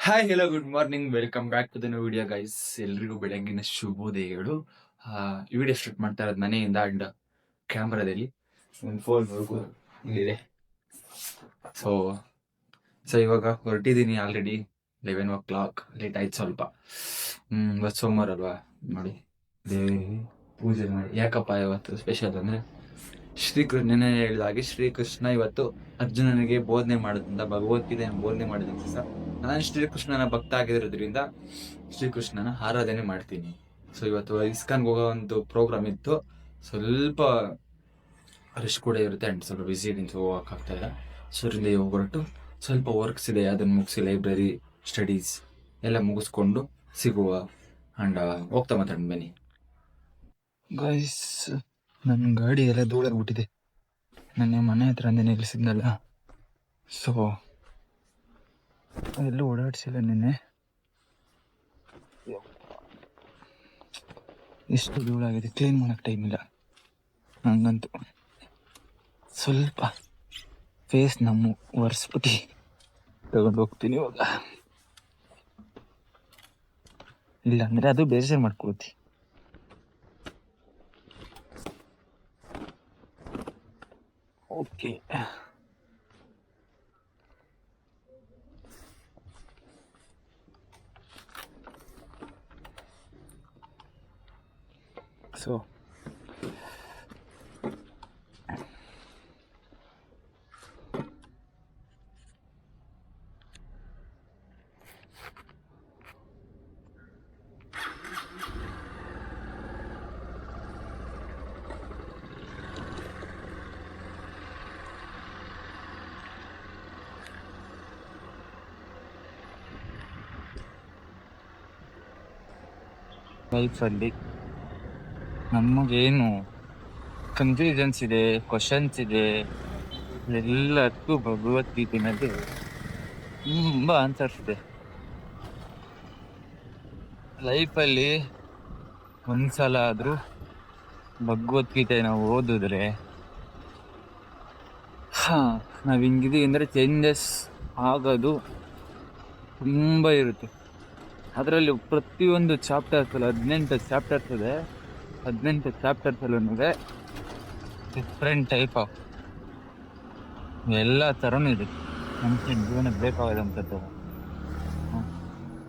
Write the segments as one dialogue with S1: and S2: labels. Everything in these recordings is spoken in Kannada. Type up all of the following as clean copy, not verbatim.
S1: Hi hello good morning welcome back to the new video guys. ಎಲ್ರಿಗೂ ಬೆಳಗಿನ ಶುಭೋದಯಗಳು. ಈ ವಿಡಿಯೋ ಶೂಟ್ ಮಾಡ್ತಾ ಇರೋದು ಮನೆಯಿಂದ ಅಂಡ್ ಕ್ಯಾಮ್ರಾದಲ್ಲಿ ಒಂದು ಫೋನ್ ಇಲ್ಲಿದೆ. ಸೊ ಸೊ ಇವಾಗ ಹೊರಟಿದ್ದೀನಿ. ಆಲ್ರೆಡಿ 11 o'clock ಲೇಟ್ ಆಯ್ತು ಸ್ವಲ್ಪ. ಇವತ್ತು ಸೋಮವಾರ ಅಲ್ವಾ, ನೋಡಿ ಪೂಜೆ ಮಾಡಿ. ಯಾಕಪ್ಪ ಇವತ್ತು ಸ್ಪೆಷಲ್ ಅಂದರೆ ಶ್ರೀಕೃಷ್ಣನೇ ಹೇಳಿದ ಹಾಗೆ ಶ್ರೀಕೃಷ್ಣ ಇವತ್ತು ಅರ್ಜುನನಿಗೆ ಬೋಧನೆ ಮಾಡೋದ್ರಿಂದ, ಭಗವದ್ಗೀತೆ ಬೋಧನೆ ಮಾಡಿದ್ರಿಂದ ನಾನು ಶ್ರೀಕೃಷ್ಣನ ಭಕ್ತ ಆಗಿರೋದ್ರಿಂದ ಶ್ರೀಕೃಷ್ಣನ ಆರಾಧನೆ ಮಾಡ್ತೀನಿ. ಸೊ ಇವತ್ತು ಇಸ್ಕಾನ್ಗೆ ಹೋಗೋ ಒಂದು ಪ್ರೋಗ್ರಾಮ್ ಇತ್ತು. ಸ್ವಲ್ಪ ರಶ್ ಕೂಡ ಇರುತ್ತೆ ಆ್ಯಂಡ್ ಸ್ವಲ್ಪ ಬ್ಯುಸಿ ಇದ್ದೀನಿ, ಸೊ ಹೋಗೋಕ್ಕಾಗ್ತಾ ಇಲ್ಲ. ಸೊ ಇಲ್ಲಿಂದ ಹೊರಟು ಸ್ವಲ್ಪ ವರ್ಕ್ಸ್ ಇದೆ, ಅದನ್ನು ಮುಗಿಸಿ ಲೈಬ್ರರಿ ಸ್ಟಡೀಸ್ ಎಲ್ಲ ಮುಗಿಸ್ಕೊಂಡು ಸಿಗುವ ಆ್ಯಂಡ್ ಹೋಗ್ತಾ ಮಾತಾಡೋಣ ಬನ್ನಿ ಗೈಸ್. ನನ್ನ ಗಾಡಿ ಎಲ್ಲ ಧೂಳಾಗ್ಬಿಟ್ಟಿದೆ. ನನ್ನ ಮನೆ ಹತ್ರನೇ ನಿಲ್ಲಿಸಿದ್ನಲ್ಲ, ಸೊ ಎಲ್ಲೂ ಓಡಾಡಿಸಿಲ್ಲ ನಿನ್ನೆ. ಎಷ್ಟು ಧೂಳಾಗಿದೆ, ಕ್ಲೀನ್ ಮಾಡೋಕ್ಕೆ ಟೈಮ್ ಇಲ್ಲ ನಂಗಂತೂ. ಸ್ವಲ್ಪ ಫೇಸ್ ನಮ್ಮ ಒರೆಸ್ಬಿಟ್ಟು ತಗೊಂಡು ಹೋಗ್ತೀನಿ ಇವಾಗ. ಇಲ್ಲ ಅಂದರೆ ಅದು ಬೇಜಾರು ಮಾಡ್ಕೊಳ್ತಿ. ಓಕೆ, ಸೊ ಲೈಫಲ್ಲಿ ನಮಗೇನು ಕನ್ಫ್ಯೂಷನ್ಸ್ ಇದೆ, ಕ್ವಶನ್ಸ್ ಇದೆ, ಎಲ್ಲದಕ್ಕೂ ಭಗವದ್ಗೀತೆನಲ್ಲಿ ತುಂಬ ಆನ್ಸರ್ಸ್ ಇದೆ. ಲೈಫಲ್ಲಿ ಒಂದ್ಸಲ ಆದರೂ ಭಗವದ್ಗೀತೆ ನಾವು ಓದಿದ್ರೆ ನಾವು ಹಿಂಗಿದೀವಿ ಅಂದರೆ ಚೇಂಜಸ್ ಆಗೋದು ತುಂಬ ಇರುತ್ತೆ. ಅದರಲ್ಲಿ ಪ್ರತಿಯೊಂದು ಚಾಪ್ಟರ್ಸಲ್ಲಿ 18 ಚಾಪ್ಟರ್ಸ್ ಇದೆ. 18 ಚಾಪ್ಟರ್ಸಲ್ಲೂ ಡಿಫ್ರೆಂಟ್ ಟೈಪ್ ಆಫ್ ಎಲ್ಲ ಥರನೂ ಇದೆ. ಮನುಷ್ಯನ ಜೀವನಕ್ಕೆ ಬೇಕಾದಂಥದ್ದು.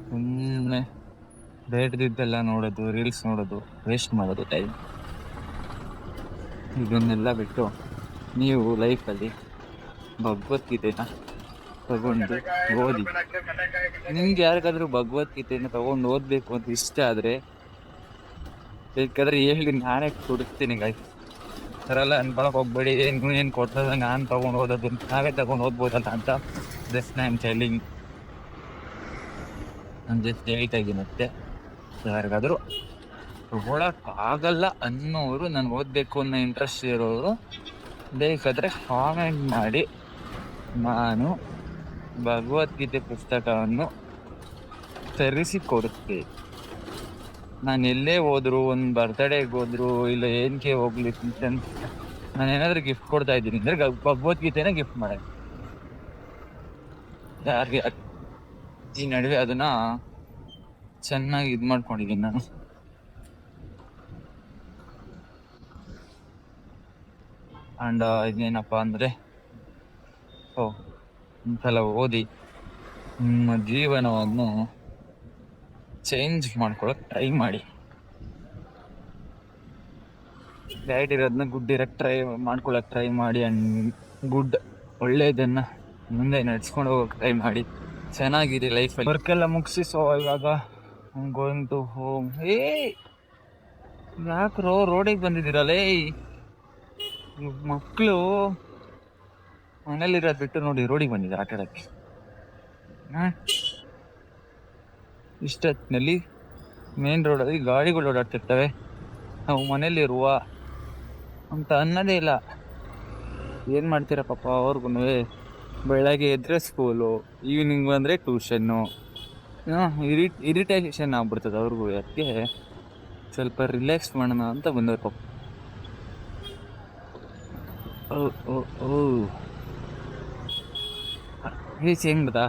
S1: ಸುಮ್ಮನೆ ಬೇಡದಿದ್ದೆಲ್ಲ ನೋಡೋದು, ರೀಲ್ಸ್ ನೋಡೋದು, ವೇಸ್ಟ್ ಮಾಡೋದು ಟೈಮ್. ಇದನ್ನೆಲ್ಲ ಬಿಟ್ಟು ನೀವು ಲೈಫಲ್ಲಿ ಭಗವದ್ಗೀತೆನ ತಗೊಂಡು ಓದಿ. ನಿಮ್ಗೆ ಯಾರಿಗಾದ್ರೂ ಭಗವದ್ಗೀತೆನ ತಗೊಂಡು ಓದಬೇಕು ಅಂತ ಇಷ್ಟ ಆದರೆ ಬೇಕಾದ್ರೆ ಹೇಳಿ, ನಾನೇ ಕೊಡಿಸ್ತೀನಿ ಗಾಯ್ಸ್. ಥರಲ್ಲ ಅನ್ಕೊಳಕ್ಕೆ ಹೋಗ್ಬೇಡಿ, ಏನು ಕೊಡ್ತದ ನಾನು ತೊಗೊಂಡು ಓದೋದು, ನಾವೇ ತಗೊಂಡು ಓದ್ಬೋದಲ್ಲ ಅಂತ ಜಸ್ಟ್ ನಾನು ಟೆಲ್ಲಿಂಗ್. ನಾನು ಜಸ್ಟ್ ಹೇಳ್ತಾ ಇದ್ದೀನಿ ಅಷ್ಟೇ. ಯಾರಿಗಾದರೂ ತಗೊಳಕ್ಕಾಗಲ್ಲ ಅನ್ನೋರು, ನಾನು ಓದಬೇಕು ಅನ್ನೋ ಇಂಟ್ರೆಸ್ಟ್ ಇರೋರು ಬೇಕಾದರೆ ಕಾಮೆಂಟ್ ಮಾಡಿ, ನಾನು ಭಗವದ್ಗೀತೆ ಪುಸ್ತಕವನ್ನು ತರಿಸಿಕೊಡುತ್ತೇನೆ. ನಾನು ಎಲ್ಲೇ ಹೋದ್ರು, ಒಂದು ಬರ್ತ್ಡೇಗೆ ಹೋದ್ರು, ಇಲ್ಲ ಏನಕ್ಕೆ ಹೋಗ್ಲಿ ಫಂಕ್ಷನ್, ನಾನು ಏನಾದರೂ ಗಿಫ್ಟ್ ಕೊಡ್ತಾ ಇದ್ದೀನಿ ಅಂದರೆ ಭಗವದ್ಗೀತೆನ ಗಿಫ್ಟ್ ಮಾಡಿ. ಯಾರಿಗೆ ಈ ನಡುವೆ ಅದನ್ನ ಚೆನ್ನಾಗಿ ಇದು ಮಾಡ್ಕೊಂಡಿದ್ದೀನಿ ನಾನು. ಆ್ಯಂಡ್ ಇದೇನಪ್ಪ ಅಂದರೆ ಒಂದ್ಸಲ ಓದಿ ನಿಮ್ಮ ಜೀವನವನ್ನು ಚೇಂಜ್ ಮಾಡ್ಕೊಳಕ್ಕೆ ಟ್ರೈ ಮಾಡಿ. ಬ್ಯಾಡ್ ಇರೋದನ್ನ ಗುಡ್ ಇರೋಕ್ಕೆ ಟ್ರೈ ಮಾಡ್ಕೊಳಕ್ಕೆ ಟ್ರೈ ಮಾಡಿ. ಆ್ಯಂಡ್ ಗುಡ್ ಒಳ್ಳೆಯದನ್ನು ಮುಂದೆ ನಡ್ಸ್ಕೊಂಡು ಹೋಗೋಕೆ ಟ್ರೈ ಮಾಡಿ. ಚೆನ್ನಾಗಿದೆ ಲೈಫಲ್ಲಿ. ವರ್ಕೆಲ್ಲ ಮುಗಿಸಿ, ಸೊ ಇವಾಗ ಗೋಯಿಂಗ್ ಟು ಹೋಮ್. ಯಾಕ್ರೋ ರೋಡಿಗೆ ಬಂದಿದ್ದೀರಲ್ಲೇ ಮಕ್ಕಳು? ಮನೇಲಿರೋದು ಬಿಟ್ಟು ನೋಡಿ ರೋಡಿಗೆ ಬಂದಿದ್ದಾರೆ ಆಟ ಆಡೋಕ್ಕೆ. ಇಷ್ಟೊತ್ತಿನಲ್ಲಿ ಮೇನ್ ರೋಡಲ್ಲಿ ಗಾಡಿಗಳು ಓಡಾಡ್ತಿರ್ತವೆ, ನಾವು ಮನೇಲಿರುವ ಅಂತ ಅನ್ನೋದೇ ಇಲ್ಲ. ಏನು ಮಾಡ್ತೀರ ಪಾಪ ಅವ್ರಿಗೂ. ಬೆಳಗ್ಗೆ ಎದ್ರೆ ಸ್ಕೂಲು, ಈವ್ನಿಂಗ್ ಬಂದರೆ ಟ್ಯೂಷನ್ನು, ಇರಿಟೇಷನ್ ಆಗ್ಬಿಡ್ತದೆ ಅವ್ರಿಗೂ. ಅದಕ್ಕೆ ಸ್ವಲ್ಪ ರಿಲ್ಯಾಕ್ಸ್ ಮಾಡೋಣ ಅಂತ ಬಂದವ್ರು ಪಾಪ. ಓ ಓ ಓ ರೀಚ್ ಹೆಂಗ್ ಗೊತ್ತಾ,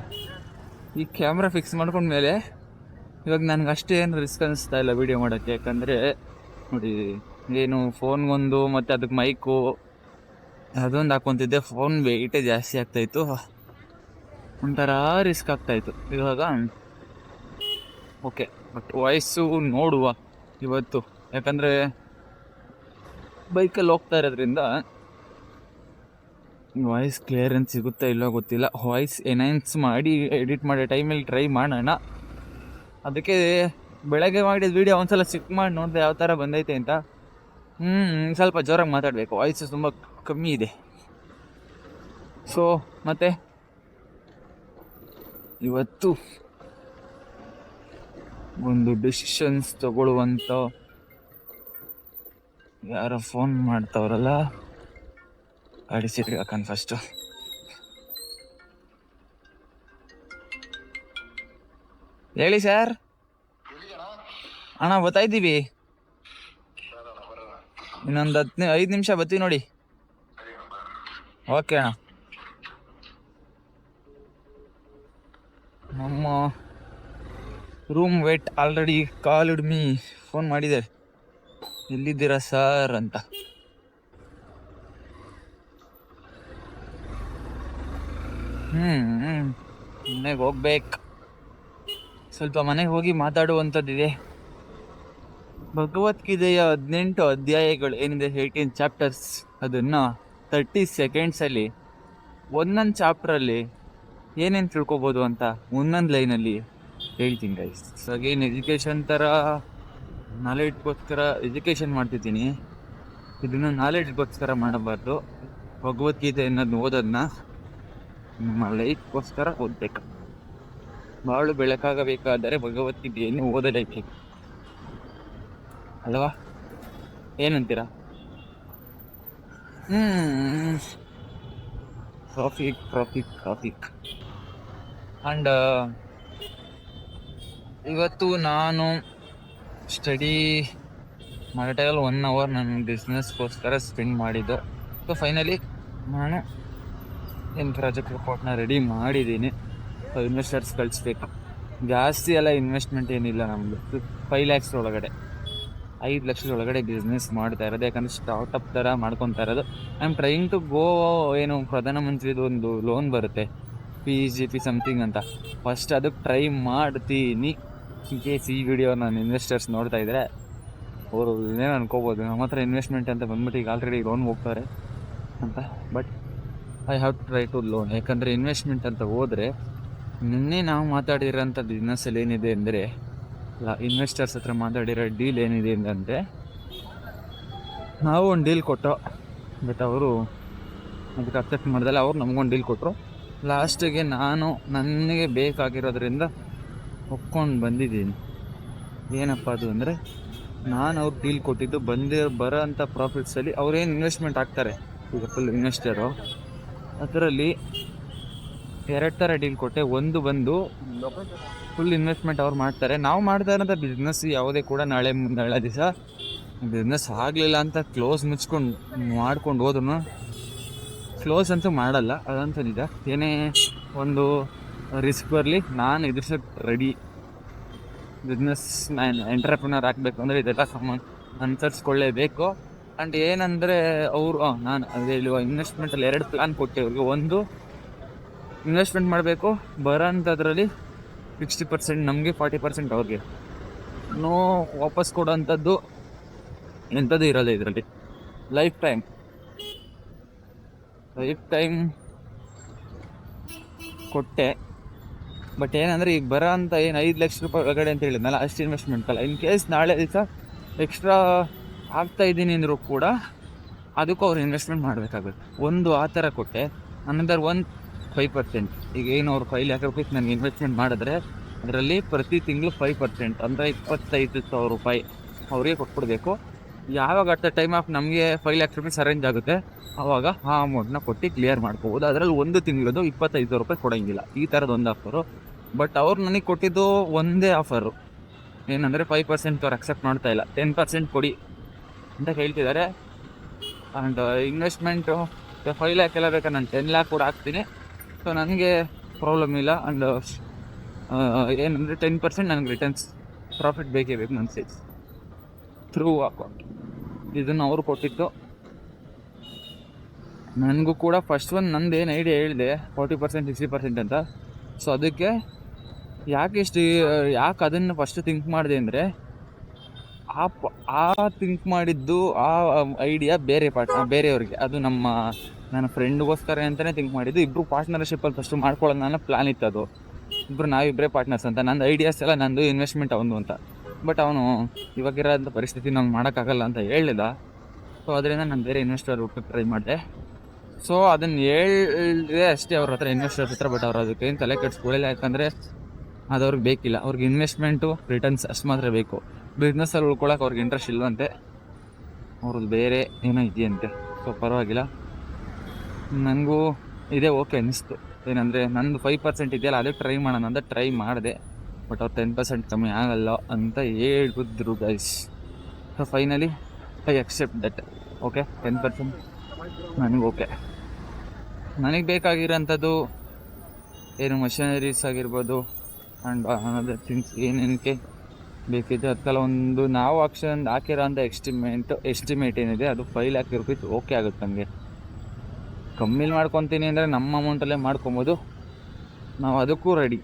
S1: ಈ ಕ್ಯಾಮ್ರಾ ಫಿಕ್ಸ್ ಮಾಡ್ಕೊಂಡ್ಮೇಲೆ ಇವಾಗ ನನಗೆ ಅಷ್ಟೇನು ರಿಸ್ಕ್ ಅನಿಸ್ತಾ ಇಲ್ಲ ವೀಡಿಯೋ ಮಾಡೋಕ್ಕೆ. ಯಾಕಂದರೆ ನೋಡಿ, ಏನು ಫೋನ್ಗೊಂದು ಮತ್ತು ಅದಕ್ಕೆ ಮೈಕು ಅದೊಂದು ಹಾಕ್ಕೊತಿದ್ದೆ, ಫೋನ್ ವೆಯ್ಟೇ ಜಾಸ್ತಿ ಆಗ್ತಾಯಿತ್ತು, ಒಂಥರ ರಿಸ್ಕ್ ಆಗ್ತಾಯಿತ್ತು. ಇವಾಗ ಓಕೆ, ಬಟ್ ವಾಯ್ಸು ನೋಡುವ ಇವತ್ತು, ಯಾಕಂದರೆ ಬೈಕಲ್ಲಿ ಹೋಗ್ತಾ ಇರೋದ್ರಿಂದ ವಾಯ್ಸ್ ಕ್ಲಿಯರೆನ್ಸ್ ಸಿಗುತ್ತಾ ಇಲ್ಲೋ ಗೊತ್ತಿಲ್ಲ. ವಾಯ್ಸ್ ಎನ್ಹ್ಯಾನ್ಸ್ ಮಾಡಿ ಎಡಿಟ್ ಮಾಡೋ ಟೈಮಲ್ಲಿ ಟ್ರೈ ಮಾಡೋಣ. ಅದಕ್ಕೆ ಬೆಳಗ್ಗೆ ಮಾಡಿದ ವೀಡಿಯೋ ಒಂದ್ಸಲ ಚೆಕ್ ಮಾಡಿ ನೋಡಿದೆ ಯಾವ ಥರ ಬಂದೈತೆ ಅಂತ. ಸ್ವಲ್ಪ ಜೋರಾಗಿ ಮಾತಾಡಬೇಕು, ವಾಯ್ಸು ತುಂಬ ಕಮ್ಮಿ ಇದೆ. ಸೊ ಮತ್ತೆ ಇವತ್ತು ಒಂದು ಡಿಸಿಷನ್ಸ್ ತಗೊಳ್ಳುವಂಥ ಯಾರೋ ಫೋನ್ ಮಾಡ್ತಾವ್ರಲ್ಲ, ಗಾಡಿ ಸೀಟ್ಗೆ ಹಾಕೊಂಡು ಫಸ್ಟು. ಹೇಳಿ ಸರ್. ಅಣ್ಣ ಗೊತ್ತಾಯ್ತೀವಿ, ಇನ್ನೊಂದು 5 ನಿಮಿಷ ಬರ್ತೀವಿ ನೋಡಿ. ಓಕೆ ಅಣ್ಣ. ನಮ್ಮ room wait already called me, phone ಮಾಡಿದೆ, ಎಲ್ಲಿದ್ದೀರಾ ಸರ್ ಅಂತ. ಮನೆಗೆ ಹೋಗ್ಬೇಕು, ಸ್ವಲ್ಪ ಮನೆಗೆ ಹೋಗಿ ಮಾತಾಡುವಂಥದ್ದಿದೆ. ಭಗವದ್ಗೀತೆಯ 18 ಅಧ್ಯಾಯಗಳು ಏನಿದೆ, 18 ಚಾಪ್ಟರ್ಸ್, ಅದನ್ನು 30 ಸೆಕೆಂಡ್ಸಲ್ಲಿ ಒಂದೊಂದು ಚಾಪ್ಟ್ರಲ್ಲಿ ಏನೇನು ತಿಳ್ಕೊಬೋದು ಅಂತ ಒಂದೊಂದು ಲೈನಲ್ಲಿ ಹೇಳ್ತೀನಿ ಗೈಸ್. ಅಗೇನ್ ಎಜುಕೇಷನ್ ಥರ ನಾಲೆಡ್ಗೋಸ್ಕರ ಎಜುಕೇಷನ್ ಮಾಡ್ತಿದ್ದೀನಿ, ಇದನ್ನು ನಾಲೆಡ್ಗೋಸ್ಕರ ಮಾಡಬಾರ್ದು. ಭಗವದ್ಗೀತೆ ಅನ್ನೋದು ಓದೋದನ್ನ ನಮ್ಮ ಲೈಫ್ಗೋಸ್ಕರ ಓದಬೇಕು. ಬಾಳು ಬೆಳಕಾಗಬೇಕಾದರೆ ಭಗವದ್ಗೀತೆಯನ್ನು ಓದಲೇಬೇಕು ಅಲ್ವಾ, ಏನಂತೀರಾ? ಟ್ರಾಫಿಕ್ ಆ್ಯಂಡ್ ಇವತ್ತು ನಾನು ಸ್ಟಡಿ ಮಾಡೋ ಟೈಮಲ್ಲಿ 1 hour ನನ್ನ ಬಿಸ್ನೆಸ್ಗೋಸ್ಕರ ಸ್ಪೆಂಡ್ ಮಾಡಿದ್ದು. ಸೊ ಫೈನಲಿ ನಾನು ಏನು ಪ್ರಾಜೆಕ್ಟ್ ರಿಪೋರ್ಟ್ನ ರೆಡಿ ಮಾಡಿದ್ದೀನಿ. ಇನ್ವೆಸ್ಟರ್ಸ್ ಕಳಿಸ್ಬೇಕು. ಜಾಸ್ತಿ ಎಲ್ಲ ಇನ್ವೆಸ್ಟ್ಮೆಂಟ್ ಏನಿಲ್ಲ ನಮ್ಮದು, 5 lakhs ಒಳಗಡೆ, 5 ಲಕ್ಷದ ಒಳಗಡೆ ಬಿಸ್ನೆಸ್ ಮಾಡ್ತಾ ಇರೋದು. ಯಾಕಂದರೆ ಸ್ಟಾರ್ಟಪ್ ಥರ ಮಾಡ್ಕೊತಾ ಇರೋದು. I am trying to go, ಏನು ಪ್ರಧಾನಮಂತ್ರಿದು ಒಂದು ಲೋನ್ ಬರುತ್ತೆ, PGP ಸಮಥಿಂಗ್ ಅಂತ, ಫಸ್ಟ್ ಅದಕ್ಕೆ ಟ್ರೈ ಮಾಡ್ತೀನಿ. ಇನ್ ಕೇಸ್ ಈ ವಿಡಿಯೋ ನಾನು ಇನ್ವೆಸ್ಟರ್ಸ್ ನೋಡ್ತಾ ಇದ್ದರೆ ಅವರು ಏನೇನು ಅನ್ಕೋಬೋದು, ನಮ್ಮ ಹತ್ರ ಇನ್ವೆಸ್ಟ್ಮೆಂಟ್ ಅಂತ ಬಂದ್ಬಿಟ್ಟು ಈಗ ಆಲ್ರೆಡಿ ಲೋನ್ ಹೋಗ್ತಾರೆ ಅಂತ. But I have to try to loan. ಯಾಕಂದರೆ ಇನ್ವೆಸ್ಟ್ಮೆಂಟ್ ಅಂತ ಹೋದರೆ, ನಿನ್ನೆ ನಾವು ಮಾತಾಡಿರೋಂಥ ಬಿಸ್ನೆಸ್ಸಲ್ಲಿ ಏನಿದೆ ಅಂದರೆ, ಇನ್ವೆಸ್ಟರ್ಸ್ ಹತ್ರ ಮಾತಾಡಿರೋ ಡೀಲ್ ಏನಿದೆ ಅಂದರೆ, ನಾವು ಒಂದು ಡೀಲ್ ಕೊಟ್ಟರು, ಬಟ್ ಅವರು ಅದಕ್ಕೆ ಅಕ್ಸೆಪ್ಟ್ ಮಾಡ್ದಲ್ಲ, ಅವ್ರು ನಮಗೊಂದು ಡೀಲ್ ಕೊಟ್ಟರು. ಲಾಸ್ಟಿಗೆ ನಾನು ನನಗೆ ಬೇಕಾಗಿರೋದ್ರಿಂದ ಒಪ್ಕೊಂಡು ಬಂದಿದ್ದೀನಿ. ಏನಪ್ಪ ಅದು ಅಂದರೆ, ನಾನು ಅವ್ರು ಡೀಲ್ ಕೊಟ್ಟಿದ್ದು ಬರೋ ಅಂಥ ಪ್ರಾಫಿಟ್ಸಲ್ಲಿ ಅವ್ರೇನು ಇನ್ವೆಸ್ಟ್ಮೆಂಟ್ ಆಗ್ತಾರೆ, ಈಗ ಫುಲ್ ಇನ್ವೆಸ್ಟರು, ಅದರಲ್ಲಿ 2 ಥರ ಡೀಲ್ ಕೊಟ್ಟೆ. ಒಂದು ಬಂದು ಫುಲ್ ಇನ್ವೆಸ್ಟ್ಮೆಂಟ್ ಅವ್ರು ಮಾಡ್ತಾರೆ. ನಾವು ಮಾಡ್ತಾ ಇರೋಂಥ ಬಿಸ್ನೆಸ್ ಯಾವುದೇ ಕೂಡ ನಾಳೆ ದಿವಸ ಬಿಸ್ನೆಸ್ ಆಗಲಿಲ್ಲ ಅಂತ ಕ್ಲೋಸ್ ಮಾಡ್ಕೊಂಡು ಹೋದ್ರೂ ಕ್ಲೋಸ್ ಅಂತೂ ಮಾಡಲ್ಲ, ಅದಂತೂ ನಿಜ. ಏನೇ ಒಂದು ರಿಸ್ಕ್ ಬರಲಿ, ನಾನು ಎದುರ್ಸೋಕ್ಕೆ ರೆಡಿ. ಬಿಸ್ನೆಸ್ ಎಂಟ್ರಪ್ರಿನರ್ ಆಗಬೇಕು ಅಂದರೆ ಇದೆಲ್ಲ ಅನುಸರಿಸ್ಕೊಳ್ಳೇಬೇಕು. ಆ್ಯಂಡ್ ಏನಂದರೆ ಅವರು ನಾನು ಅದೇ ಇನ್ವೆಸ್ಟ್ಮೆಂಟಲ್ಲಿ 2 ಪ್ಲ್ಯಾನ್ ಕೊಟ್ಟೆ ಅವ್ರಿಗೆ. ಒಂದು, ಇನ್ವೆಸ್ಟ್ಮೆಂಟ್ ಮಾಡಬೇಕು, ಬರೋಂಥದ್ರಲ್ಲಿ 60% ನಮಗೆ, 40% ಅವ್ರಿಗೆ. ವಾಪಸ್ ಕೊಡೋಂಥದ್ದು ಎಂಥದ್ದು ಇರೋಲ್ಲ ಇದರಲ್ಲಿ. ಲೈಫ್ ಟೈಮ್ ಕೊಟ್ಟೆ. ಬಟ್ ಏನಂದರೆ ಈಗ ಬರೋ ಅಂತ ಏನು 5 ಲಕ್ಷ ರೂಪಾಯಿ ಒಳಗಡೆ ಅಂತ ಹೇಳಿದ್ನಲ್ಲ, ಅಷ್ಟು ಇನ್ವೆಸ್ಟ್ಮೆಂಟ್ ಅಲ್ಲ. ಇನ್ ಕೇಸ್ ನಾಳೆ ದಿವಸ ಎಕ್ಸ್ಟ್ರಾ ಆಗ್ತಾಯಿದ್ದೀನಿ ಅಂದರೂ ಕೂಡ ಅದಕ್ಕೂ ಅವ್ರು ಇನ್ವೆಸ್ಟ್ಮೆಂಟ್ ಮಾಡಬೇಕಾಗುತ್ತೆ. ಒಂದು ಆ ಥರ ಕೊಟ್ಟೆ. ಅನದರ್ 5%. ಈಗ ಏನು ಅವ್ರು 5 lakh rupees ನನಗೆ ಇನ್ವೆಸ್ಟ್ಮೆಂಟ್ ಮಾಡಿದ್ರೆ, ಅದರಲ್ಲಿ ಪ್ರತಿ ತಿಂಗಳು 5% ಅಂದರೆ 25,000 ರೂಪಾಯಿ ಅವರಿಗೆ ಕೊಟ್ಬಿಡ್ಬೇಕು. ಯಾವಾಗ ಅಟ್ ದ ಟೈಮ್ ಆಫ್ ನಮಗೆ 5 lakh rupees ಅರೇಂಜ್ ಆಗುತ್ತೆ, ಆವಾಗ ಆ ಅಮೌಂಟ್ನ ಕೊಟ್ಟು ಕ್ಲಿಯರ್ ಮಾಡ್ಕೋಬೋದು. ಅದರಲ್ಲಿ 1 ತಿಂಗಳದು 25,000 ರೂಪಾಯಿ ಕೊಡೋಂಗಿಲ್ಲ, ಈ ಥರದ್ದು ಒಂದು ಆಫರು. ಬಟ್ ಅವ್ರು ನನಗೆ ಕೊಟ್ಟಿದ್ದು ಒಂದೇ ಆಫರು, ಏನಂದರೆ 5% ಅವ್ರು ಅಕ್ಸೆಪ್ಟ್ ಮಾಡ್ತಾಯಿಲ್ಲ, 10% ಕೊಡಿ ಅಂತ ಹೇಳ್ತಿದ್ದಾರೆ. ಆ್ಯಂಡ್ ಇನ್ವೆಸ್ಟ್ಮೆಂಟು 5 lakh ಎಲ್ಲ ಬೇಕಾದ್ರೆ ನಾನು 10 lakh ಕೂಡ ಹಾಕ್ತೀನಿ. ಸೊ ನನಗೆ ಪ್ರಾಬ್ಲಮ್ ಇಲ್ಲ. ಆ್ಯಂಡ್ ಏನಂದರೆ 10% ನನಗೆ ರಿಟರ್ನ್ಸ್ ಪ್ರಾಫಿಟ್ ಬೇಕೇ ಬೇಕು ನನ್ನ ಸೇಲ್ಸ್ ಥ್ರೂ ಅಕೌಂಟ್. ಇದನ್ನು ಅವರು ಕೊಟ್ಟಿದ್ದು ನನಗೂ ಕೂಡ. ಫಸ್ಟ್ ಒಂದು ನಂದು ಏನು ಐಡಿಯಾ ಹೇಳಿದೆ 40% 60% ಅಂತ. ಸೊ ಅದಕ್ಕೆ ಯಾಕೆ ಅದನ್ನು ಫಸ್ಟ್ ಥಿಂಕ್ ಮಾಡಿದೆ ಅಂದರೆ ಆ ಥಿಂಕ್ ಮಾಡಿದ್ದು ಆ ಐಡಿಯಾ ಬೇರೆಯವ್ರಿಗೆ, ಅದು ನನ್ನ ಫ್ರೆಂಡ್ಗೋಸ್ಕರ ಅಂತಲೇ ಥಿಂಕ್ ಮಾಡಿದ್ದು. ಇಬ್ಬರು ಪಾರ್ಟ್ನರ್ಶಿಪ್ಪಲ್ಲಿ ಫಸ್ಟು ಮಾಡ್ಕೊಳ್ಳೋದು ನನ್ನ ಪ್ಲ್ಯಾನ್ ಇತ್ತು. ಅದು ನಾವಿಬ್ಬರೇ ಪಾರ್ಟ್ನರ್ಸ್ ಅಂತ. ನಂದು ಐಡಿಯಾಸ್ ಎಲ್ಲ ನಂದು, ಇನ್ವೆಸ್ಟ್ಮೆಂಟ್ ಅವನು ಅಂತ. ಬಟ್ ಅವನು ಇವಾಗಿರೋಂಥ ಪರಿಸ್ಥಿತಿ ನಂಗೆ ಮಾಡೋಕ್ಕಾಗಲ್ಲ ಅಂತ ಹೇಳಿದ. ಸೊ ಅದರಿಂದ ನಾನು ಬೇರೆ ಇನ್ವೆಸ್ಟರ್ ಹುಡುಕಕ್ಕೆ ಟ್ರೈ ಮಾಡಿದೆ. ಸೊ ಅದನ್ನು ಹೇಳಿದೆ ಅಷ್ಟೇ ಅವ್ರ ಹತ್ರ, ಇನ್ವೆಸ್ಟರ್ಸ್ ಹತ್ರ. ಬಟ್ ಅವ್ರು ಅದಕ್ಕೆ ಏನು ತಲೆ ಕೆಡಿಸ್ಕೊಳ್ಳಿಲ್ಲ. ಯಾಕಂದರೆ ಅದು ಅವ್ರಿಗೆ ಬೇಕಿಲ್ಲ. ಅವ್ರಿಗೆ ಇನ್ವೆಸ್ಟ್ಮೆಂಟು ರಿಟರ್ನ್ಸ್ ಅಷ್ಟು ಮಾತ್ರ ಬೇಕು. ಬಿಸ್ನೆಸ್ಸಲ್ಲಿ ಉಳ್ಕೊಳಕ್ಕೆ ಅವ್ರಿಗೆ ಇಂಟ್ರೆಸ್ಟ್ ಇಲ್ವಂತೆ, ಅವ್ರದ್ದು ಬೇರೆ ಏನೋ ಇದೆಯಂತೆ. ಸೊ ಪರವಾಗಿಲ್ಲ, ನನಗೂ ಇದೇ ಓಕೆ ಅನ್ನಿಸ್ತು. ಏನಂದರೆ ನಂದು 5% ಇದೆಯಲ್ಲ, ಅದಕ್ಕೆ ಟ್ರೈ ಮಾಡೋಣ ಅಂತ ಟ್ರೈ ಮಾಡಿದೆ. ಬಟ್ ಅವ್ರು 10% ಕಮ್ಮಿ ಆಗಲ್ಲ ಅಂತ ಹೇಳಿದ್ರು guys. So finally I accept that. Okay, 10% ನನಗೆ ಓಕೆ. ನನಗೆ ಬೇಕಾಗಿರೋಂಥದ್ದು ಏನು ಮಷಿನರೀಸ್ ಆಗಿರ್ಬೋದು ಆ್ಯಂಡ್ ಅನದರ್ ಥಿಂಗ್ಸ್ ಏನೇನಕ್ಕೆ ಬೇಕಿದೆ ಅದಕ್ಕೆಲ್ಲ ಒಂದು ನಾವು ಹಾಕಿರೋ ಅಂಥ ಎಸ್ಟಿಮೇಟ್ ಏನಿದೆ ಅದು 5 lakh rupees ಓಕೆ ಆಗುತ್ತೆ. ನಮಗೆ ಕಮ್ಮಿಲಿ ಮಾಡ್ಕೊತೀನಿ ಅಂದರೆ ನಮ್ಮ ಅಮೌಂಟಲ್ಲೇ ಮಾಡ್ಕೊಬೋದು, ನಾವು ಅದಕ್ಕೂ ರೆಡಿ.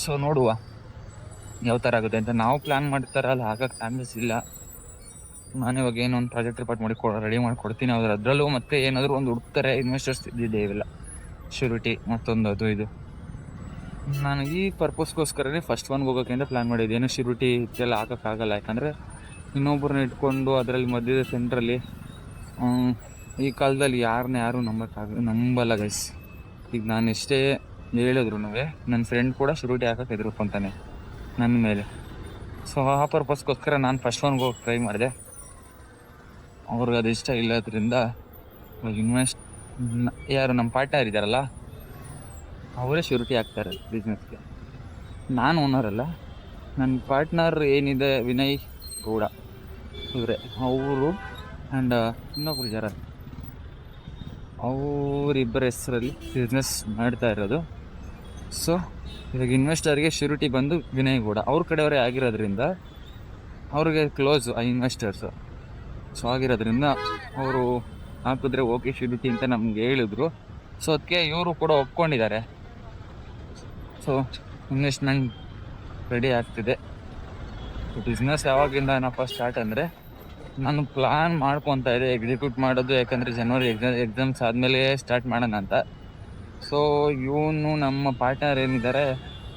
S1: ಸೊ ನೋಡುವ ಯಾವ ಥರ ಆಗುತ್ತೆ ಅಂತ. ನಾವು ಪ್ಲ್ಯಾನ್ ಮಾಡ್ತಾರಲ್ಲ ಆಗಕ್ಕೆ ಚಾನ್ಸಸ್ ಇಲ್ಲ. ನಾನು ಇವಾಗ ಏನೋ ಒಂದು ಪ್ರಾಜೆಕ್ಟ್ ರಿಪೋರ್ಟ್ ಮಾಡಿ ರೆಡಿ ಮಾಡಿಕೊಡ್ತೀನಿ. ಅದರಲ್ಲೂ ಮತ್ತೆ ಏನಾದರೂ ಒಂದು ಹುಡುಕ್ತಾರೆ ಇನ್ವೆಸ್ಟರ್ಸ್ ಇದ್ದಿದೆ ಇವೆಲ್ಲ ಶ್ಯೂರಿಟಿ ಮತ್ತೊಂದು ಅದು ಇದು. ನಾನು ಈ ಪರ್ಪಸ್ಗೋಸ್ಕರನೇ ಫಸ್ಟ್ ಒನ್ಗೆ ಹೋಗೋಕ್ಕೆ ಅಂತ ಪ್ಲ್ಯಾನ್ ಮಾಡಿದ್ದೆ. ಏನು ಶ್ಯೂರಿಟಿ ಇದೆಲ್ಲ ಹಾಕೋಕ್ಕಾಗಲ್ಲ, ಯಾಕಂದರೆ ಇನ್ನೊಬ್ಬರನ್ನ ಇಟ್ಕೊಂಡು ಅದರಲ್ಲಿ ಮಧ್ಯದ ಸೆಂಟ್ರಲ್ಲಿ ಈ ಕಾಲದಲ್ಲಿ ಯಾರು ನಂಬಲ್ಲ ಗೈಸ್. ಈಗ ನಾನು ಎಷ್ಟೇ ಹೇಳಿದ್ರು ನನ್ನ ಫ್ರೆಂಡ್ ಕೂಡ ಶ್ಯೂರಿಟಿ ಹಾಕೋಕ್ಕೆ ಹೆದರ್ಕೊಂತಾನೆ ನನ್ನ ಮೇಲೆ. ಸೊ ಆ ಪರ್ಪಸ್ಗೋಸ್ಕರ ನಾನು ಫಸ್ಟ್ ಒನ್ಗೆ ಹೋಗಿ ಟ್ರೈ ಮಾಡಿದೆ. ಅವ್ರಿಗೆ ಅದು ಇಷ್ಟ ಇಲ್ಲದ್ರಿಂದ ಯಾರು ನಮ್ಮ ಪಾರ್ಟ್ನರ್ ಇದ್ದಾರಲ್ಲ ಅವರೇ ಶ್ಯೂರಿಟಿ ಹಾಕ್ತಾರೆ ಬಿಸ್ನೆಸ್ಗೆ. ನಾನು ಓನರಲ್ಲ, ನನ್ನ ಪಾರ್ಟ್ನರ್ ಏನಿದೆ ವಿನಯ್ ಗೌಡ ಇವರೇ, ಅವರು ಆ್ಯಂಡ್ ಇನ್ನೊಬ್ರು ಜರ, ಅವರಿಬ್ಬರ ಹೆಸರಲ್ಲಿ ಬಿಸ್ನೆಸ್ ಮಾಡ್ತಾ ಇರೋದು. ಸೊ ಇವಾಗ ಇನ್ವೆಸ್ಟರ್ಗೆ ಶ್ಯೂರಿಟಿ ಬಂದು ವಿನಯ್ ಗೌಡ ಅವ್ರ ಕಡೆಯವರೇ ಆಗಿರೋದ್ರಿಂದ ಅವ್ರಿಗೆ ಕ್ಲೋಸು ಆ ಇನ್ವೆಸ್ಟರ್ಸು. ಸೊ ಆಗಿರೋದ್ರಿಂದ ಅವರು ಹಾಕಿದ್ರೆ ಓಕೆ ಶ್ಯೂರಿಟಿ ಅಂತ ನಮ್ಗೆ ಹೇಳಿದ್ರು. ಸೊ ಅದಕ್ಕೆ ಇವರು ಕೂಡ ಒಪ್ಕೊಂಡಿದ್ದಾರೆ. ಸೊ ಇನ್ವೆಸ್ಟ್ಮೆಂಟ್ ರೆಡಿ ಆಗ್ತಿದೆ. ಬಿಸ್ನೆಸ್ ಯಾವಾಗಿಂದ ಏನಪ್ಪ ಸ್ಟಾರ್ಟ್ ಅಂದರೆ ನಾನು ಪ್ಲ್ಯಾನ್ ಮಾಡ್ಕೊತಾ ಇದ್ದೆ ಎಕ್ಸಿಕ್ಯೂಟ್ ಮಾಡೋದು. ಯಾಕಂದರೆ ಜನವರಿ ಎಕ್ಸಾಮ್ಸ್ ಆದಮೇಲೆ ಸ್ಟಾರ್ಟ್ ಮಾಡೋಣ ಅಂತ. ಸೊ ಇವನು ನಮ್ಮ ಪಾರ್ಟ್ನರ್ ಏನಿದ್ದಾರೆ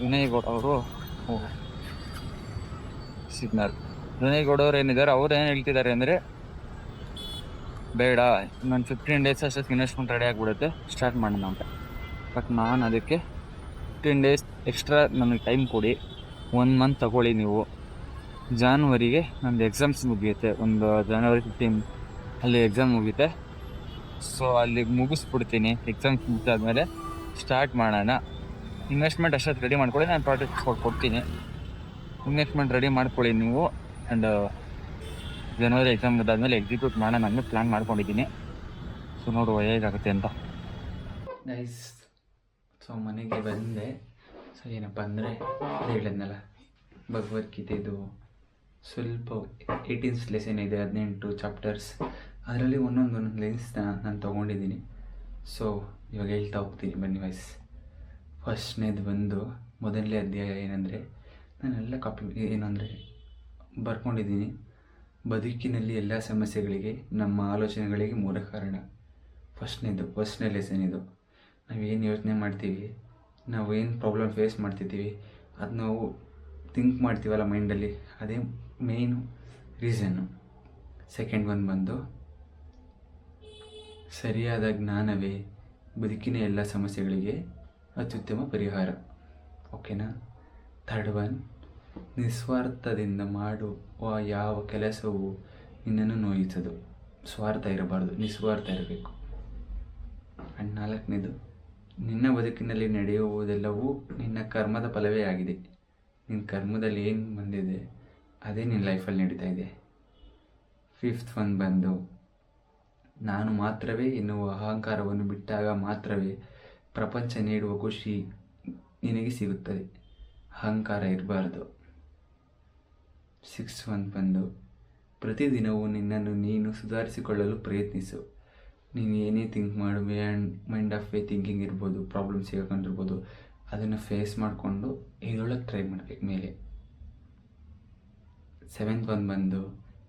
S1: ವಿನಯ್ ಗೌಡ ಅವರು, ಸಿಗ್ನಲ್ ವಿನಯ್ ಗೌಡ ಅವ್ರು ಏನಿದ್ದಾರೆ ಅವ್ರು ಏನು ಹೇಳ್ತಿದ್ದಾರೆ ಅಂದರೆ ಬೇಡ, ನಾನು 15 days ಅಷ್ಟೊತ್ತಿಗೆ ಇನ್ವೆಸ್ಟ್ಮೆಂಟ್ ರೆಡಿ ಆಗಿಬಿಡುತ್ತೆ, ಸ್ಟಾರ್ಟ್ ಮಾಡೋಣ ಅಂತ. ಬಟ್ ನಾನು ಅದಕ್ಕೆ 15 days ಎಕ್ಸ್ಟ್ರಾ ನನಗೆ ಟೈಮ್ ಕೊಡಿ, 1 month ತಗೊಳ್ಳಿ ನೀವು. ಜಾನ್ವರಿಗೆ ನಂದು ಎಕ್ಸಾಮ್ಸ್ ಮುಗಿಯುತ್ತೆ, ಒಂದು January 15 ಅಲ್ಲಿ ಎಕ್ಸಾಮ್ ಮುಗಿಯುತ್ತೆ. ಸೊ ಅಲ್ಲಿಗೆ ಮುಗಿಸ್ಬಿಡ್ತೀನಿ. ಎಕ್ಸಾಮ್ಸ್ ಮುಗಿದಾದ್ಮೇಲೆ ಸ್ಟಾರ್ಟ್ ಮಾಡೋಣ. ಇನ್ವೆಸ್ಟ್ಮೆಂಟ್ ಅಷ್ಟೊತ್ತು ರೆಡಿ ಮಾಡ್ಕೊಳ್ಳಿ, ನಾನು ಪ್ರಾಡಕ್ಟ್ಸ್ ಕೊಡ್ತೀನಿ. ಇನ್ವೆಸ್ಟ್ಮೆಂಟ್ ರೆಡಿ ಮಾಡ್ಕೊಳ್ಳಿ ನೀವು. ಆ್ಯಂಡ್ ಜನವರಿ ಎಕ್ಸಾಮ್ ಮುಗಿದಾದ್ಮೇಲೆ ಎಕ್ಸಿಕ್ಯೂಟ್ ಮಾಡೋಣ ನಾನು ಪ್ಲ್ಯಾನ್ ಮಾಡ್ಕೊಂಡಿದ್ದೀನಿ. ಸೊ ನೋಡುವ ಹೇಗಾಗುತ್ತೆ ಅಂತ. ನೈಸ್. ಸೊ ಮನೆಗೆ ಬಂದೆ. ಸೊ ಏನಪ್ಪ ಅಂದರೆ ಹೇಳಿದ್ನಲ್ಲ, ಭಗವದ್ಗೀತೆದು ಸ್ವಲ್ಪ 18 ಲೆಸನ್ ಇದೆ, 18 ಚಾಪ್ಟರ್ಸ್. ಅದರಲ್ಲಿ ಒಂದೊಂದು ಲೆನ್ಸ್ನ ನಾನು ತೊಗೊಂಡಿದ್ದೀನಿ. ಸೊ ಇವಾಗ ಹೇಳ್ತಾ ಹೋಗ್ತೀನಿ ಬನ್ನಿ ವೈಸ್. ಫಸ್ಟ್ನೇದು ಬಂದು ಮೊದಲನೇ ಅಧ್ಯಾಯ ಏನಂದರೆ ನಾನೆಲ್ಲ ಏನಂದರೆ ಬರ್ಕೊಂಡಿದ್ದೀನಿ. ಬದುಕಿನಲ್ಲಿ ಎಲ್ಲ ಸಮಸ್ಯೆಗಳಿಗೆ ನಮ್ಮ ಆಲೋಚನೆಗಳಿಗೆ ಮೂಲ ಕಾರಣ. ಫಸ್ಟ್ನೇ ಲೆಸನ್ ಇದು. ನಾವೇನು ಯೋಚನೆ ಮಾಡ್ತೀವಿ, ನಾವು ಏನು ಪ್ರಾಬ್ಲಮ್ ಫೇಸ್ ಮಾಡ್ತಿದ್ದೀವಿ, ಅದು ನಾವು ಥಿಂಕ್ ಮಾಡ್ತೀವಲ್ಲ ಮೈಂಡಲ್ಲಿ, ಅದೇ ಮೇಯ್ನು ರೀಸನ್ನು. ಸೆಕೆಂಡ್ ಒನ್ ಬಂದು ಸರಿಯಾದ ಜ್ಞಾನವೇ ಬದುಕಿನ ಎಲ್ಲ ಸಮಸ್ಯೆಗಳಿಗೆ ಅತ್ಯುತ್ತಮ ಪರಿಹಾರ. ಓಕೆನಾ? ಥರ್ಡ್ ಒನ್, ನಿಸ್ವಾರ್ಥದಿಂದ ಮಾಡುವ ಯಾವ ಕೆಲಸವೂ ನಿನ್ನನ್ನು ನೋಯಿಸದು. ಸ್ವಾರ್ಥ ಇರಬಾರ್ದು, ನಿಸ್ವಾರ್ಥ ಇರಬೇಕು. ಆ್ಯಂಡ್ 4ನೇದು, ನಿನ್ನ ಬದುಕಿನಲ್ಲಿ ನಡೆಯುವುದೆಲ್ಲವೂ ನಿನ್ನ ಕರ್ಮದ ಫಲವೇ ಆಗಿದೆ. ನಿನ್ನ ಕರ್ಮದಲ್ಲಿ ಏನು ಬಂದಿದೆ ಅದೇ ನಿನ್ನ ಲೈಫಲ್ಲಿ ನಡೀತಾ ಇದೆ. 5th ಒನ್ ಬಂದು ನಾನು ಮಾತ್ರವೇ ಎನ್ನುವ ಅಹಂಕಾರವನ್ನು ಬಿಟ್ಟಾಗ ಮಾತ್ರವೇ ಪ್ರಪಂಚ ನೀಡುವ ಖುಷಿ ನಿನಗೆ ಸಿಗುತ್ತದೆ. ಅಹಂಕಾರ ಇರಬಾರ್ದು. 6 ಬಂದು ಪ್ರತಿದಿನವೂ ನಿನ್ನನ್ನು ನೀನು ಸುಧಾರಿಸಿಕೊಳ್ಳಲು ಪ್ರಯತ್ನಿಸು. ನೀನು ಏನೇ ಥಿಂಕ್ ಮಾಡು, ಮೈಂಡ್ ಆಫ್ ವೇ ಥಿಂಕಿಂಗ್ ಇರ್ಬೋದು, ಪ್ರಾಬ್ಲಮ್ ಸಿಗಾಕೊಂಡಿರ್ಬೋದು, ಅದನ್ನು ಫೇಸ್ ಮಾಡಿಕೊಂಡು ಇದರೊಳಗೆ ಟ್ರೈ ಮಾಡಬೇಕು ಮೇಲೆ. 7 ಬಂದು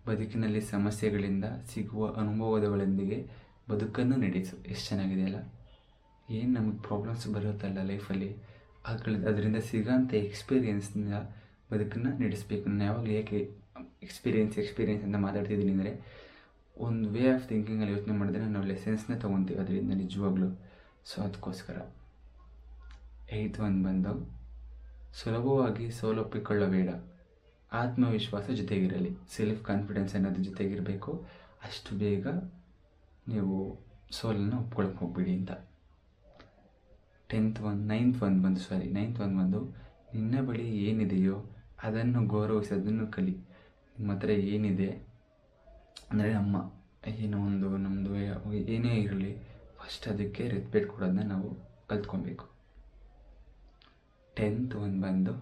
S1: ಬದುಕಿನಲ್ಲಿ ಸಮಸ್ಯೆಗಳಿಂದ ಸಿಗುವ ಅನುಭವಗಳೊಂದಿಗೆ ಬದುಕನ್ನು ನಡೆಸು. ಎಷ್ಟು ಚೆನ್ನಾಗಿದೆ ಅಲ್ಲ. ಏನು ನಮಗೆ ಪ್ರಾಬ್ಲಮ್ಸ್ ಬರುತ್ತಲ್ಲ ಲೈಫಲ್ಲಿ, ಅದರಿಂದ ಸಿಗೋಂಥ ಎಕ್ಸ್ಪೀರಿಯೆನ್ಸ್ನಿಂದ ಬದುಕನ್ನು ನಡೆಸಬೇಕು. ನಾನು ಯಾವಾಗಲೂ ಏಕೆ ಎಕ್ಸ್ಪೀರಿಯೆನ್ಸ್ ಅಂತ ಮಾತಾಡ್ತಿದ್ದೀನಿ ಅಂದರೆ, ಒಂದು ವೇ ಆಫ್ ಥಿಂಕಿಂಗಲ್ಲಿ ಯೋಚನೆ ಮಾಡಿದ್ರೆ ನಾವು ಲೆಸನ್ಸ್ನ ತೊಗೊತೀವಿ ಅದರಿಂದ ನಿಜವಾಗ್ಲೂ. ಸೊ ಅದಕ್ಕೋಸ್ಕರ 8 ಬಂದು ಸುಲಭವಾಗಿ ಸೋಲೊಪ್ಪಿಕೊಳ್ಳಬೇಡ. ಆತ್ಮವಿಶ್ವಾಸ ಜೊತೆಗಿರಲಿ. ಸೆಲ್ಫ್ ಕಾನ್ಫಿಡೆನ್ಸ್ ಅನ್ನೋದು ಜೊತೆಗಿರಬೇಕು. ಅಷ್ಟು ಬೇಗ ನೀವು ಸೋಲನ್ನು ಒಪ್ಕೊಳಕ್ಕೆ ಹೋಗ್ಬಿಡಿ ಅಂತ. 9th ಬಂದು ನಿನ್ನ ಬಳಿ ಏನಿದೆಯೋ ಅದನ್ನು ಗೌರವಿಸಿ, ಅದನ್ನು ಕಲಿ. ನಿಮ್ಮ ಹತ್ರ ಏನಿದೆ ಅಂದರೆ ನಮ್ಮದು ಏನೇ ಇರಲಿ, ಫಸ್ಟ್ ಅದಕ್ಕೆ ರೆಸ್ಪೆಕ್ಟ್ ಕೊಡೋದನ್ನ ನಾವು ಕಲ್ತ್ಕೊಬೇಕು. 10th ಬಂದು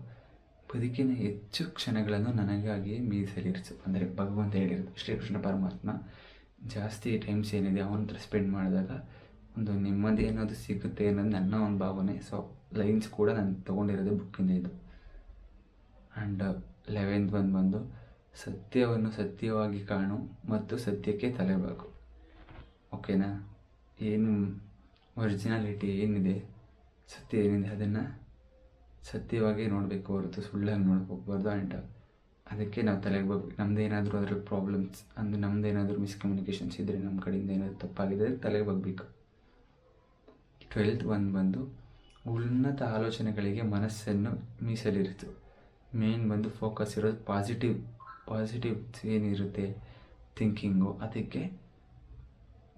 S1: ಬದುಕಿನ ಹೆಚ್ಚು ಕ್ಷಣಗಳನ್ನು ನನಗಾಗಿಯೇ ಮೀಸಲಿರಿಸು. ಅಂದರೆ ಭಗವಂತ ಹೇಳಿರೋದು, ಶ್ರೀಕೃಷ್ಣ ಪರಮಾತ್ಮ ಜಾಸ್ತಿ ಟೈಮ್ಸ್ ಏನಿದೆ ಅವನ ಹತ್ರ ಸ್ಪೆಂಡ್ ಮಾಡಿದಾಗ ಒಂದು ನೆಮ್ಮದಿ ಅನ್ನೋದು ಸಿಗುತ್ತೆ ಅನ್ನೋದು ನನ್ನ ಒಂದು ಭಾವನೆ. ಸೊ ಲೈನ್ಸ್ ಕೂಡ ನಾನು ತೊಗೊಂಡಿರೋದು ಬುಕ್ಕಿಂದ ಇದು. ಆ್ಯಂಡ್ 11th ಬಂದು ಸತ್ಯವನ್ನು ಸತ್ಯವಾಗಿ ಕಾಣು ಮತ್ತು ಸತ್ಯಕ್ಕೆ ತಲೆಬಾಗು. ಓಕೆನಾ? ಏನು ಒರಿಜಿನಾಲಿಟಿ ಏನಿದೆ, ಸತ್ಯ ಏನಿದೆ ಅದನ್ನು ಸತ್ಯವಾಗಿ ನೋಡಬೇಕು ಹೊರತು ಸುಳ್ಳಾಗಿ ನೋಡಕ್ಕೆ ಹೋಗ್ಬಾರ್ದು. ಆ್ಯಂಡ್ ಅದಕ್ಕೆ ನಾವು ತಲೆಗೆ ಹೋಗ್ಬೇಕು. ನಮ್ಮದೇನಾದರೂ ಅದ್ರಲ್ಲಿ ಪ್ರಾಬ್ಲಮ್ಸ್ ಅಂದರೆ ನಮ್ಮದೇನಾದರೂ ಮಿಸ್ಕಮ್ಯುನಿಕೇಷನ್ಸ್ ಇದ್ದರೆ, ನಮ್ಮ ಕಡೆಯಿಂದ ಏನಾದರೂ ತಪ್ಪಾಗಿದ್ದರೆ ತಲೆಗೆ ಹೋಗ್ಬೇಕು. 12th ಬಂದು ಉನ್ನತ ಆಲೋಚನೆಗಳಿಗೆ ಮನಸ್ಸನ್ನು ಮೀಸಲಿರಿತು. ಮೇನ್ ಬಂದು ಫೋಕಸ್ ಇರೋದು ಪಾಸಿಟಿವ್ ಏನಿರುತ್ತೆ ಥಿಂಕಿಂಗು, ಅದಕ್ಕೆ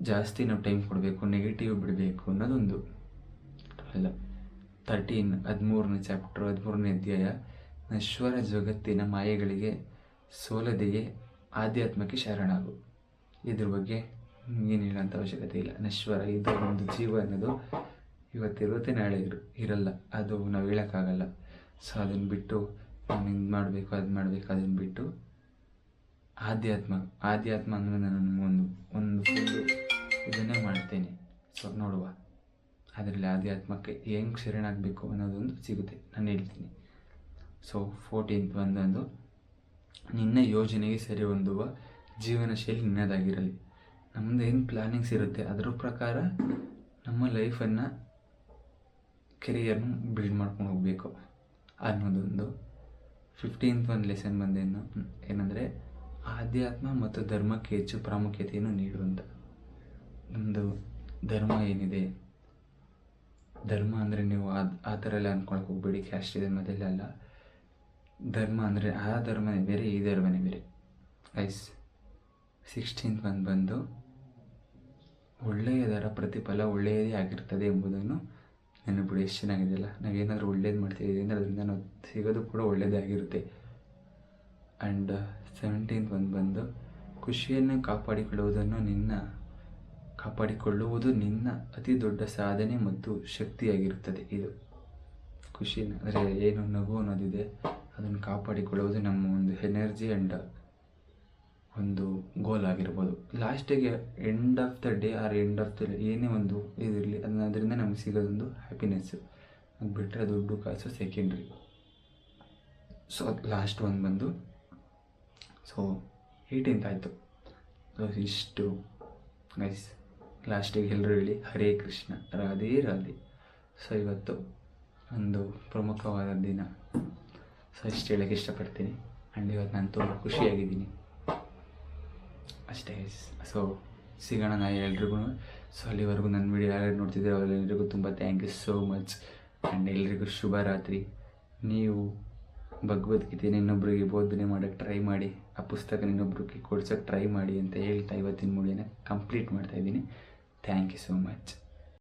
S1: ಜಾಸ್ತಿ ನಾವು ಟೈಮ್ ಕೊಡಬೇಕು, ನೆಗೆಟಿವ್ ಬಿಡಬೇಕು ಅನ್ನೋದೊಂದು ಅಲ್ಲ. 13ನೇ ಚಾಪ್ಟರ್ 13ನೇ ಅಧ್ಯಾಯ, ನಶ್ವರ ಜಗತ್ತಿನ ಮಾಯೆಗಳಿಗೆ ಸೋಲದೆಯೇ ಆಧ್ಯಾತ್ಮಕ್ಕೆ ಶರಣಾಗು. ಇದ್ರ ಬಗ್ಗೆ ಏನು ಹೇಳೋಂಥ ಅವಶ್ಯಕತೆ ಇಲ್ಲ. ನಶ್ವರ ಇದು ಒಂದು ಜೀವ ಅನ್ನೋದು ಇವತ್ತಿರುತ್ತೆ, ನಾಳೆ ಇರಲ್ಲ. ಅದು ನಾವು ಹೇಳೋಕ್ಕಾಗಲ್ಲ. ಸೊ ಅದನ್ನು ಬಿಟ್ಟು ನಾನು ಇದು ಮಾಡಬೇಕು, ಅದು ಮಾಡಬೇಕು, ಅದನ್ನು ಬಿಟ್ಟು ಆಧ್ಯಾತ್ಮ ಅಂದರೆ ನಾನು ಒಂದು ಫುಲ್ಲು ಇದನ್ನೇ ಮಾಡ್ತೇನೆ. ಸೊ ನೋಡುವ, ಅದರಲ್ಲಿ ಆಧ್ಯಾತ್ಮಕ್ಕೆ ಹೆಂಗೆ ಶರಣಾಗಬೇಕು ಅನ್ನೋದೊಂದು ಸಿಗುತ್ತೆ, ನಾನು ಹೇಳ್ತೀನಿ. ಸೊ 14th ಬಂದು ನಿನ್ನ ಯೋಜನೆಗೆ ಸರಿ ಹೊಂದುವ ಜೀವನ ಶೈಲಿ ನಿನ್ನದಾಗಿರಲಿ. ನಮ್ಮದು ಏನು ಪ್ಲ್ಯಾನಿಂಗ್ಸ್ ಇರುತ್ತೆ ಅದರ ಪ್ರಕಾರ ನಮ್ಮ ಲೈಫನ್ನು, ಕೆರಿಯರ್ನ ಬಿಲ್ಡ್ ಮಾಡ್ಕೊಂಡು ಹೋಗಬೇಕು ಅನ್ನೋದೊಂದು. 15th ಲೆಸನ್ ಏನಂದರೆ ಆಧ್ಯಾತ್ಮ ಮತ್ತು ಧರ್ಮಕ್ಕೆ ಹೆಚ್ಚು ಪ್ರಾಮುಖ್ಯತೆಯನ್ನು ನೀಡುವಂಥ. ನಮ್ಮದು ಧರ್ಮ ಏನಿದೆ, ಧರ್ಮ ಅಂದರೆ ನೀವು ಆ ಥರ ಎಲ್ಲ ಅಂದ್ಕೊಳಕ್ಕೆ ಹೋಗ್ಬೇಡಿ, ಕ್ಯಾಸ್ಟ್ ಇದೆ ಮೊದಲೇ ಅಲ್ಲ. ಧರ್ಮ ಅಂದರೆ ಆ ಧರ್ಮನೇ ಬೇರೆ, ಈ ಧರ್ಮನೇ ಬೇರೆ ಗೈಸ್. 16th ಬಂದು ಒಳ್ಳೆಯದರ ಪ್ರತಿಫಲ ಒಳ್ಳೆಯದೇ ಆಗಿರ್ತದೆ ಎಂಬುದನ್ನು ನೆನಪಿಡಿ. ಎಷ್ಟು ಚೆನ್ನಾಗಿದೆಯಲ್ಲ. ನಾವೇನಾದರೂ ಒಳ್ಳೇದು ಮಾಡ್ತಿದ್ದೀವಿ ಅಂದರೆ ಅದರಿಂದ ನಾವು ಸಿಗೋದು ಕೂಡ ಒಳ್ಳೆಯದೇ ಆಗಿರುತ್ತೆ. ಆ್ಯಂಡ್ 17th ಬಂದು ಖುಷಿಯನ್ನು ಕಾಪಾಡಿಕೊಳ್ಳುವುದು ನಿನ್ನ ಅತಿ ದೊಡ್ಡ ಸಾಧನೆ ಮತ್ತು ಶಕ್ತಿಯಾಗಿರುತ್ತದೆ. ಇದು ಖುಷಿನ ಅಂದರೆ ಏನು ನಗು ಅನ್ನೋದಿದೆ ಅದನ್ನು ಕಾಪಾಡಿಕೊಳ್ಳುವುದು ನಮ್ಮ ಒಂದು ಎನರ್ಜಿ ಆ್ಯಂಡ್ ಒಂದು ಗೋಲ್ ಆಗಿರ್ಬೋದು. ಲಾಸ್ಟಿಗೆ end of the day R and of the ಏನೇ ಒಂದು ಇದಿರಲಿ, ಅದರಿಂದ ನಮಗೆ ಸಿಗೋದೊಂದು ಹ್ಯಾಪಿನೆಸ್ಸು. ಅದು ಬಿಟ್ಟರೆ ದುಡ್ಡು ಕಾಸು ಸೆಕೆಂಡ್ರಿ. ಸೊ ಲಾಸ್ಟ್ ಬಂದು 18th ಆಯಿತು. ಸೊ ಇಷ್ಟು ಗೈಸ್. ಲಾಸ್ಟಿಗೆ ಎಲ್ಲರೂ ಹೇಳಿ ಹರೇ ಕೃಷ್ಣ, ರಾಧೇ ರಾಧೆ. ಸೊ ಇವತ್ತು ಒಂದು ಪ್ರಮುಖವಾದ ದಿನ. ಸೊ ಇಷ್ಟು ಹೇಳೋಕ್ಕೆ ಇಷ್ಟಪಡ್ತೀನಿ. ಆ್ಯಂಡ್ ಇವತ್ತು ನಾನು ತುಂಬ ಖುಷಿಯಾಗಿದ್ದೀನಿ ಅಷ್ಟೇ. ಸೊ ಸಿಗೋಣ ನಾ ಎಲ್ರಿಗೂ. ಸೊ ಅಲ್ಲಿವರೆಗೂ ನನ್ನ ವಿಡಿಯೋ ಯಾರು ನೋಡ್ತಿದ್ದೀರೋ ಅವರೆಲ್ಲರಿಗೂ ತುಂಬ thank you so much. And ಎಲ್ರಿಗೂ ಶುಭರಾತ್ರಿ. ನೀವು ಭಗವದ್ಗೀತೆನ ಇನ್ನೊಬ್ಬರಿಗೆ ಬೋಧನೆ ಮಾಡೋಕ್ಕೆ ಟ್ರೈ ಮಾಡಿ, ಆ ಪುಸ್ತಕನ ಇನ್ನೊಬ್ಬರಿಗೆ ಕೊಡ್ಸೋಕ್ಕೆ ಟ್ರೈ ಮಾಡಿ ಅಂತ ಹೇಳ್ತಾ ಇವತ್ತಿನ ವಿಡಿಯೋನ ಕಂಪ್ಲೀಟ್ ಮಾಡ್ತಾಯಿದ್ದೀನಿ. Thank you so much.